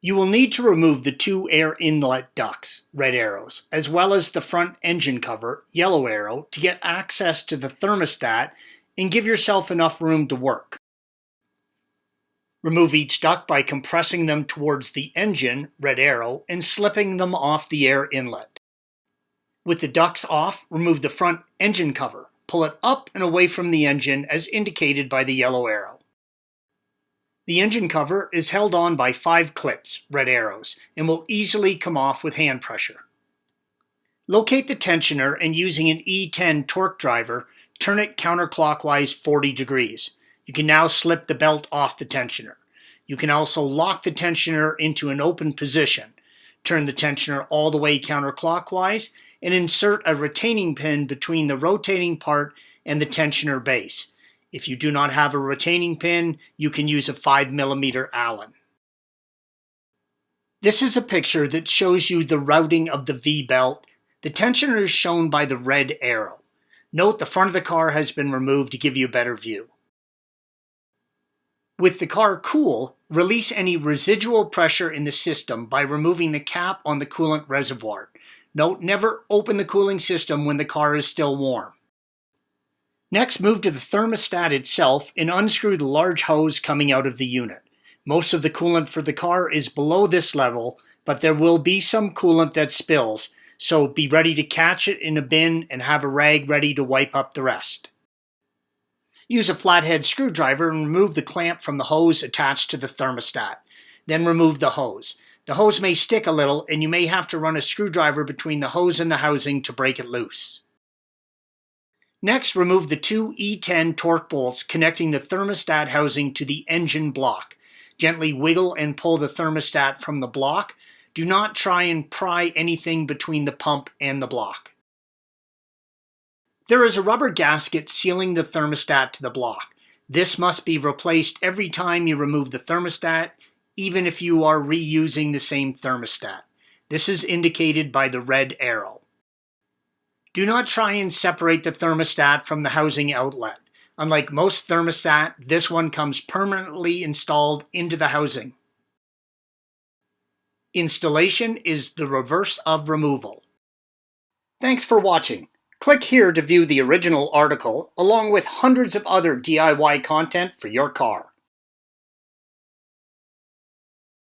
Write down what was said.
You will need to remove the two air inlet ducts, red arrows, as well as the front engine cover, yellow arrow, to get access to the thermostat and give yourself enough room to work. Remove each duct by compressing them towards the engine, red arrow, and slipping them off the air inlet. With the ducts off, remove the front engine cover. Pull it up and away from the engine as indicated by the yellow arrow. The engine cover is held on by 5 clips, red arrows, and will easily come off with hand pressure. Locate the tensioner and using an E10 Torx driver, turn it counterclockwise 40 degrees. You can now slip the belt off the tensioner. You can also lock the tensioner into an open position. Turn the tensioner all the way counterclockwise and insert a retaining pin between the rotating part and the tensioner base. If you do not have a retaining pin, you can use a 5mm Allen. This is a picture that shows you the routing of the V-belt. The tensioner is shown by the red arrow. Note the front of the car has been removed to give you a better view. With the car cool, release any residual pressure in the system by removing the cap on the coolant reservoir. Note, never open the cooling system when the car is still warm. Next, move to the thermostat itself and unscrew the large hose coming out of the unit. Most of the coolant for the car is below this level, but there will be some coolant that spills, so be ready to catch it in a bin and have a rag ready to wipe up the rest. Use a flathead screwdriver and remove the clamp from the hose attached to the thermostat. Then remove the hose. The hose may stick a little and you may have to run a screwdriver between the hose and the housing to break it loose. Next, remove the two E10 Torx bolts connecting the thermostat housing to the engine block. Gently wiggle and pull the thermostat from the block. Do not try and pry anything between the pump and the block. There is a rubber gasket sealing the thermostat to the block. This must be replaced every time you remove the thermostat, even if you are reusing the same thermostat. This is indicated by the red arrow. Do not try and separate the thermostat from the housing outlet. Unlike most thermostat, this one comes permanently installed into the housing. Installation is the reverse of removal. Thanks for watching. Click here to view the original article along with hundreds of other DIY content for your car.